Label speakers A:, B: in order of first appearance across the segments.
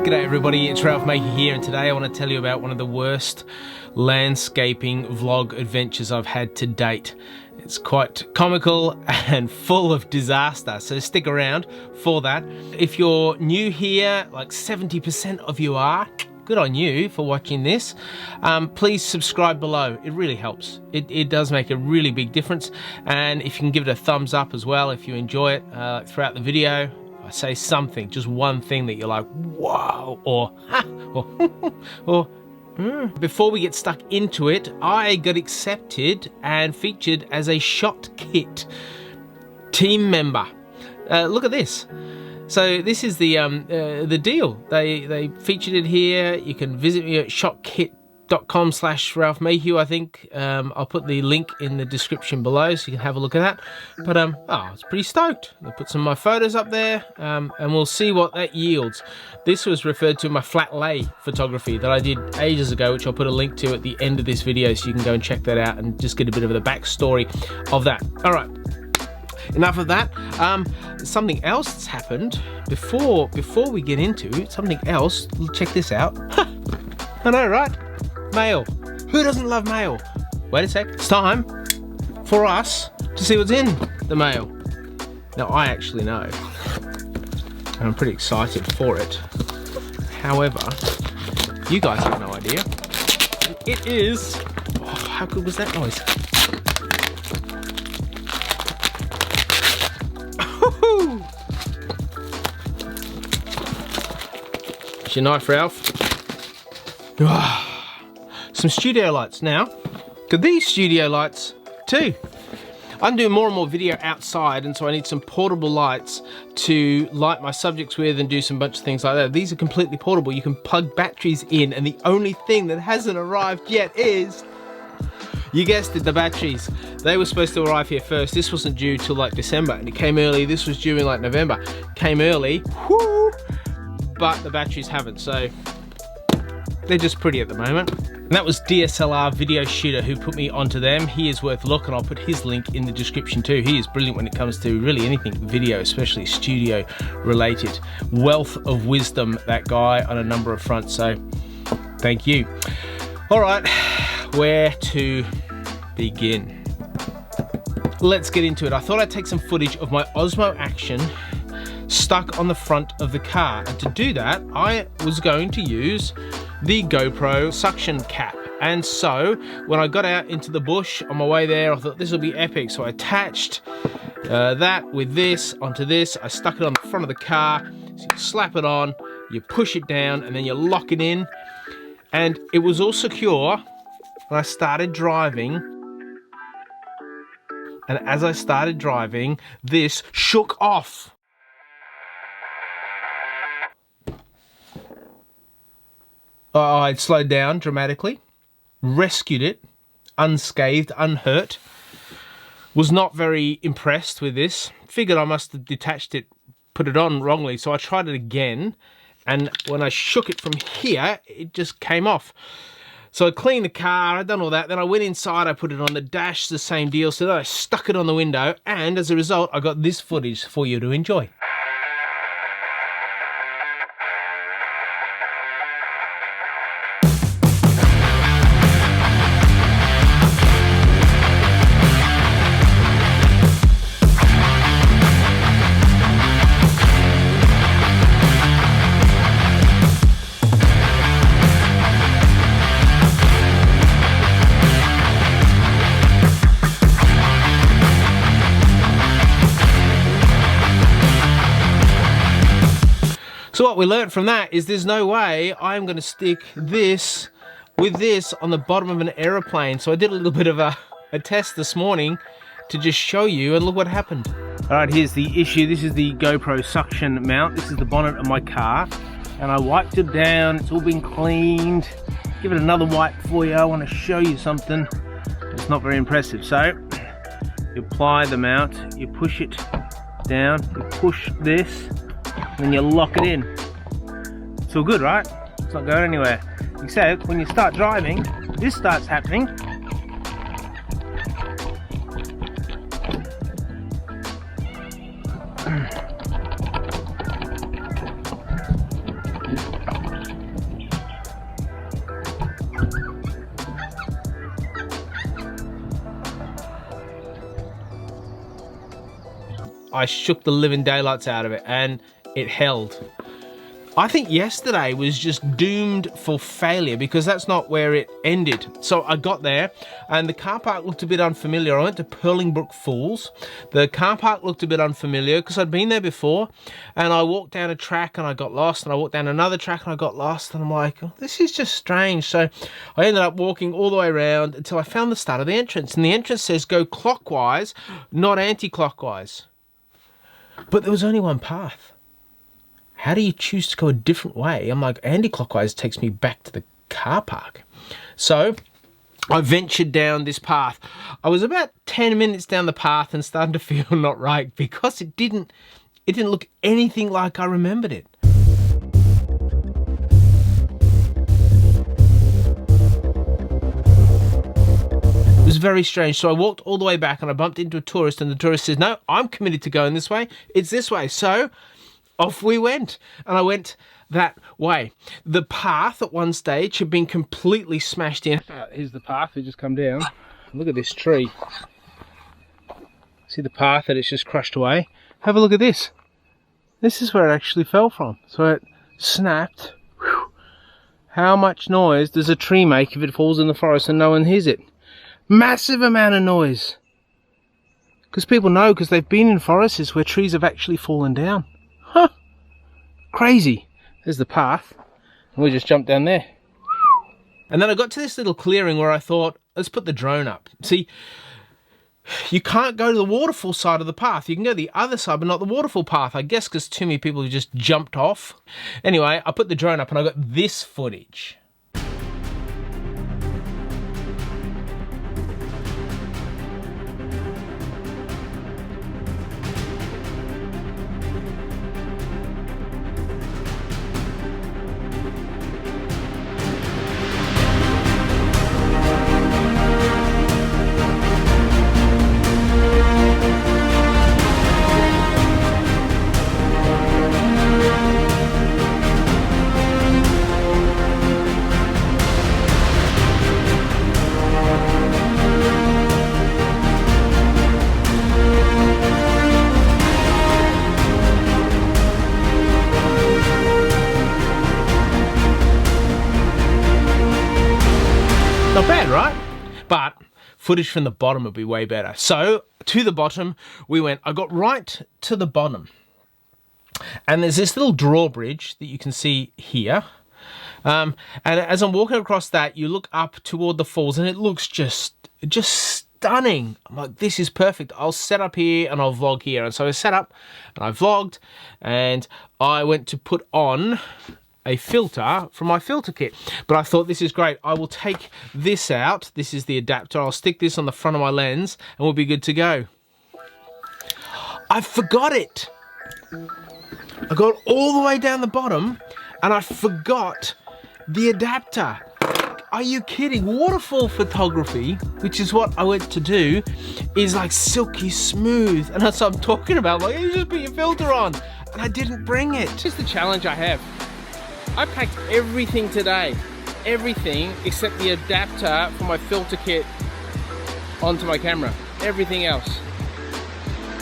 A: G'day everybody, it's Mayhew here, and today I want to tell you about one of the worst landscaping vlog adventures I've had to date. It's quite comical and full of disaster, so stick around for that. If you're new here, like 70% of you are, good on you for watching this. Please subscribe below, it really helps. It does make a really big difference, and if you can give it a thumbs up as well if you enjoy it throughout the video. I say something, just one thing that you're like, whoa, or ha, or Before we get stuck into it, I got accepted and featured as a Shot Kit team member. Look at this. So this is the deal. They featured it here. You can visit me at shotkit.com/RalphMayhew, I think. I'll put the link in the description below so you can have a look at that. But I was pretty stoked. I put some of my photos up there, and we'll see what that yields. This was referred to my flat lay photography that I did ages ago, which I'll put a link to at the end of this video so you can go and check that out and just get a bit of the backstory of that. All right. Enough of that. Something else that's happened before we get into something else. Check this out. I know, right? Mail. Who doesn't love mail? Wait a sec. It's time for us to see what's in the mail. Now, I actually know. And I'm pretty excited for it. However, you guys have no idea. It is... Oh, how good was that noise? It's your knife, Ralph. Some studio lights now. Got these studio lights too. I'm doing more and more video outside, and so I need some portable lights to light my subjects with and do some bunch of things like that. These are completely portable. You can plug batteries in, and the only thing that hasn't arrived yet is, you guessed it, the batteries. They were supposed to arrive here first. This wasn't due till like December, and it came early. This was due in like November. Came early, whoo, but the batteries haven't, so they're just pretty at the moment. And that was DSLR Video Shooter who put me onto them. He is worth a look, and I'll put his link in the description too. He is brilliant when it comes to really anything video, especially studio related. Wealth of wisdom, that guy, on a number of fronts, so thank you. All right, where to begin? Let's get into it. I thought I'd take some footage of my Osmo action stuck on the front of the car, and to do that I was going to use the GoPro suction cap. And so when I got out into the bush on my way there, I thought this will be epic, so I attached that with this onto this. I stuck it on the front of the car, so you slap it on, you push it down, and then you lock it in, and it was all secure when I started driving. And as I started driving, this shook off. I'd slowed down dramatically, rescued it, unscathed, unhurt. Was not very impressed with this. Figured I must have detached it, put it on wrongly, so I tried it again. And when I shook it from here, it just came off. So I cleaned the car, I'd done all that, then I went inside, I put it on the dash, the same deal, so then I stuck it on the window, and as a result, I got this footage for you to enjoy. So what we learned from that is there's no way I'm going to stick this with this on the bottom of an aeroplane. So I did a little bit of a test this morning to just show you, and look what happened. All right, here's the issue. This is the GoPro suction mount. This is the bonnet of my car, and I wiped it down. It's all been cleaned. Give it another wipe for you. I want to show you something. It's not very impressive. So you apply the mount, you push it down, you push this, and then you lock it in. It's all good, right? It's not going anywhere. Except when you start driving, this starts happening. I shook the living daylights out of it and it held. I think yesterday was just doomed for failure because that's not where it ended. So I got there and the car park looked a bit unfamiliar. I went to Perlingbrook Falls. The car park looked a bit unfamiliar because I'd been there before, and I walked down a track and I got lost, and I walked down another track and I got lost, and I'm like, oh, this is just strange. So I ended up walking all the way around until I found the start of the entrance, and the entrance says go clockwise, not anti-clockwise. But there was only one path. How do you choose to go a different way? I'm like, anti-clockwise takes me back to the car park. So I ventured down this path. I was about 10 minutes down the path and starting to feel not right because it didn't look anything like I remembered it. It was very strange. So I walked all the way back and I bumped into a tourist, and the tourist says, no, I'm committed to going this way. It's this way. So off we went, and I went that way. The path at one stage had been completely smashed in. Here's the path, we just come down. Look at this tree. See the path that it's just crushed away? Have a look at this. This is where it actually fell from. So it snapped. Whew. How much noise does a tree make if it falls in the forest and no one hears it? Massive amount of noise. Because people know, because they've been in forests where trees have actually fallen down. Huh, crazy. There's the path, and we just jumped down there. And then I got to this little clearing where I thought, let's put the drone up. See, you can't go to the waterfall side of the path. You can go the other side, but not the waterfall path. I guess because too many people have just jumped off. Anyway, I put the drone up and I got this footage. Not bad, right? But footage from the bottom would be way better. So to the bottom we went. I got right to the bottom, and there's this little drawbridge that you can see here. And as I'm walking across that, you look up toward the falls, and it looks just stunning. I'm like, this is perfect. I'll set up here and I'll vlog here. And so I set up and I vlogged, and I went to put on a filter from my filter kit. But I thought, this is great. I will take this out. This is the adapter. I'll stick this on the front of my lens and we'll be good to go. I forgot it. I got all the way down the bottom and I forgot the adapter. Are you kidding? Waterfall photography, which is what I went to do, is like silky smooth. And that's what I'm talking about. Like, you just put your filter on. And I didn't bring it. Here's the challenge I have. I packed everything today. Everything except the adapter for my filter kit onto my camera. Everything else.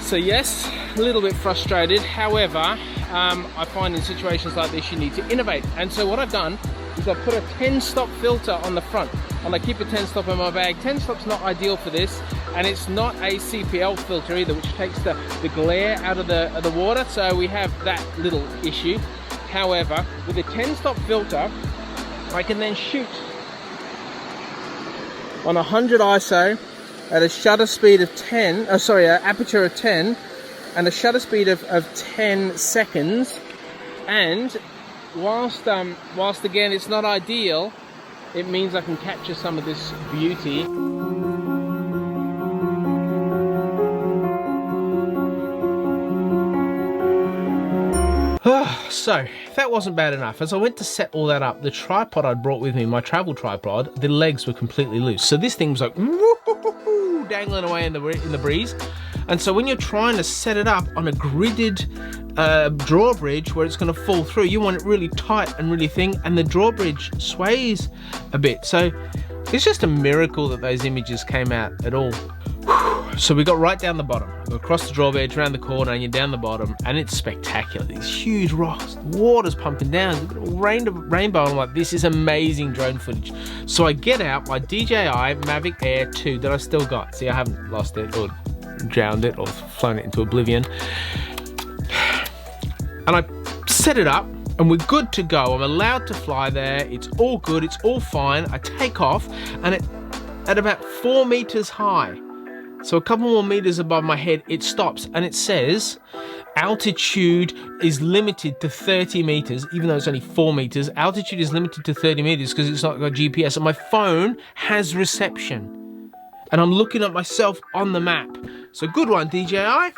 A: So yes, a little bit frustrated. However, I find in situations like this you need to innovate. And so what I've done is I've put a 10-stop filter on the front, and I keep a 10-stop in my bag. 10-stop's not ideal for this, and it's not a CPL filter either, which takes the glare out of the water. So we have that little issue. However, with a 10-stop filter, I can then shoot on 100 ISO at a shutter speed of 10, aperture of 10, and a shutter speed of 10 seconds. And whilst again it's not ideal, it means I can capture some of this beauty. So that wasn't bad enough. As I went to set all that up, the tripod I'd brought with me, my travel tripod, the legs were completely loose. So this thing was like dangling away in the breeze. And so when you're trying to set it up on a gridded drawbridge where it's going to fall through, you want it really tight and really thin, and the drawbridge sways a bit. So it's just a miracle that those images came out at all. Whew. So we got right down the bottom. We go across the drawbridge, around the corner, and you're down the bottom, and it's spectacular. These huge rocks, water's pumping down, a little rainbow. I'm like, this is amazing drone footage. So I get out my DJI Mavic Air 2 that I still got. See, I haven't lost it or drowned it or flown it into oblivion. And I set it up, and we're good to go. I'm allowed to fly there. It's all good. It's all fine. I take off, and at about 4 meters high, so a couple more meters above my head, it stops, and it says altitude is limited to 30 meters, even though it's only 4 meters. Altitude is limited to 30 meters because it's not got GPS, and my phone has reception. And I'm looking at myself on the map. So good one, DJI.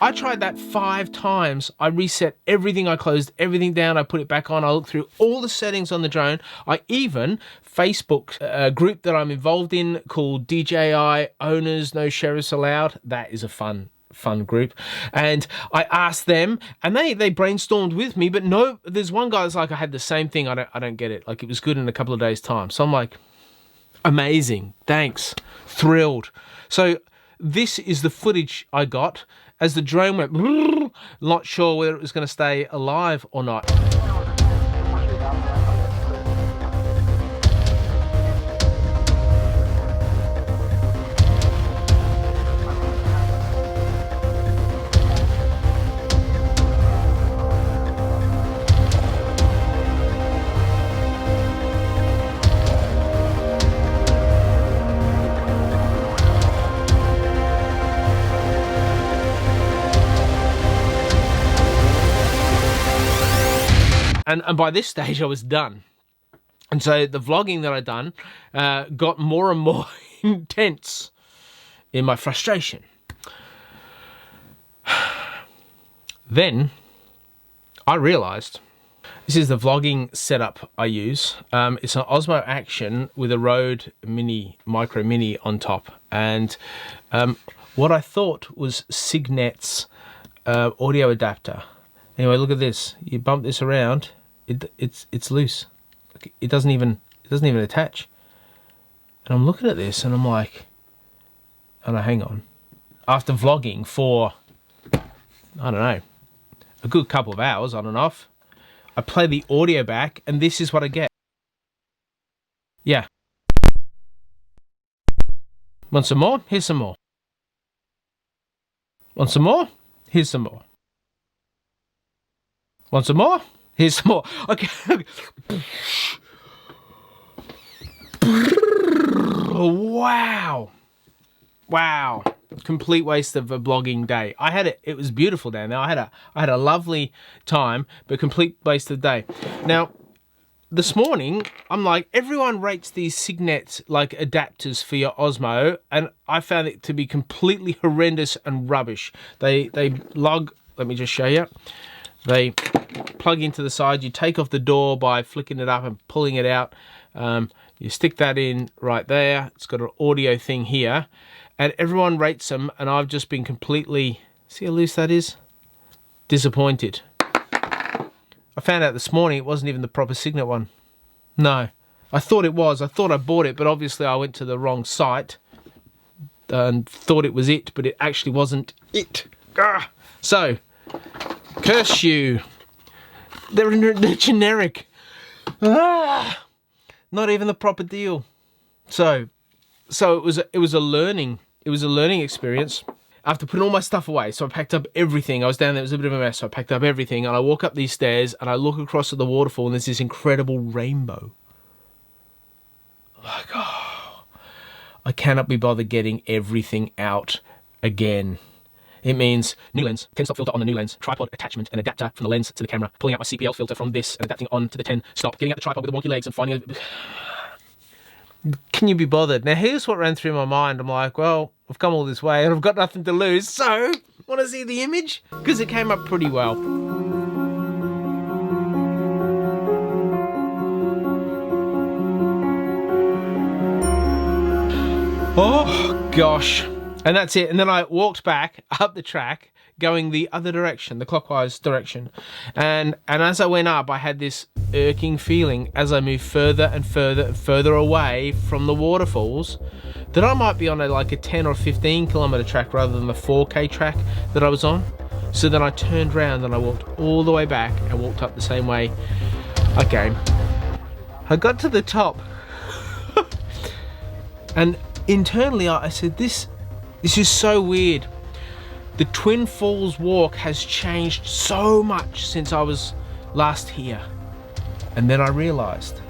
A: I tried that 5 times. I reset everything, I closed everything down, I put it back on, I looked through all the settings on the drone. I even Facebook a group that I'm involved in called DJI Owners No Sheriffs Allowed. That is a fun group. And I asked them, and they brainstormed with me, but no, there's one guy that's like, I had the same thing, I don't get it. Like, it was good in a couple of days' time. So I'm like, amazing, thanks, thrilled. So this is the footage I got as the drone went, not sure whether it was going to stay alive or not. And by this stage, I was done. And so the vlogging that I'd done got more and more intense in my frustration. Then I realized this is the vlogging setup I use. It's an Osmo Action with a Rode Micro Mini on top. And what I thought was Signet's audio adapter. Anyway, look at this. You bump this around. It's loose. It doesn't even attach. And I'm looking at this and I'm like, oh no, hang on. After vlogging for, I don't know, a good couple of hours on and off, I play the audio back and this is what I get. Yeah. Want some more? Here's some more. Want some more? Here's some more. Want some more? Here's some more. Okay. Wow. Wow. Complete waste of a blogging day. I had it. It was beautiful down there. I had a lovely time, but complete waste of the day. Now, this morning, I'm like, everyone rates these Signet like adapters for your Osmo, and I found it to be completely horrendous and rubbish. They log. Let me just show you. They plug into the side. You take off the door by flicking it up and pulling it out. You stick that in right there. It's got an audio thing here, and everyone rates them, and I've just been completely, see how loose that is? Disappointed. I found out this morning it wasn't even the proper Signet one. No, I thought it was. I thought I bought it, but obviously I went to the wrong site and thought it was it, but it actually wasn't it. So, curse you. They're generic. Not even the proper deal. So it was a learning experience. After putting all my stuff away, so I packed up everything. I was down there, it was a bit of a mess, so I packed up everything, and I walk up these stairs, and I look across at the waterfall, and there's this incredible rainbow. Like, oh, I cannot be bothered getting everything out again. It means new lens, 10-stop filter on the new lens, tripod attachment, an adapter from the lens to the camera, pulling out my CPL filter from this and adapting on to the 10-stop, getting out the tripod with the wonky legs and finding a... Can you be bothered? Now, here's what ran through my mind. I'm like, well, I've come all this way and I've got nothing to lose, so want to see the image? Because it came up pretty well. Oh, gosh. And that's it. And then I walked back up the track, going the other direction, the clockwise direction. And as I went up, I had this irking feeling as I moved further and further and further away from the waterfalls that I might be on like a 10 or 15 kilometer track rather than the 4K track that I was on. So then I turned around and I walked all the way back and walked up the same way again. I got to the top and internally I said, this is so weird. The Twin Falls walk has changed so much since I was last here. And then I realized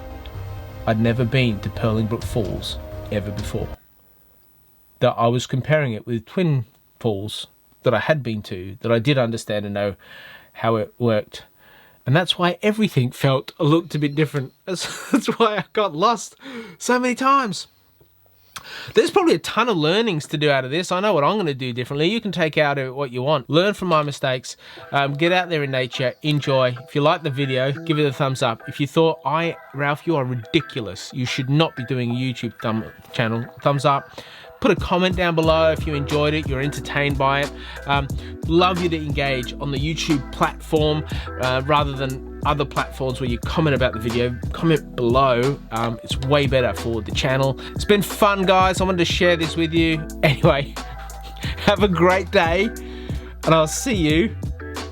A: I'd never been to Perlingbrook Falls ever before. That I was comparing it with Twin Falls that I had been to, that I did understand and know how it worked. And that's why everything looked a bit different. That's why I got lost so many times. There's probably a ton of learnings to do out of this. I know what I'm going to do differently. You can take out what you want. Learn from my mistakes. Get out there in nature. Enjoy. If you like the video, give it a thumbs up. If you thought, Ralph, you are ridiculous, you should not be doing a YouTube channel, thumbs up. Put a comment down below if you enjoyed it, you're entertained by it. Love you to engage on the YouTube platform rather than other platforms where you comment about the video. Comment below. It's way better for the channel. It's been fun, guys. I wanted to share this with you. Anyway, have a great day, and I'll see you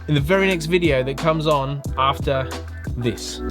A: in the very next video that comes on after this.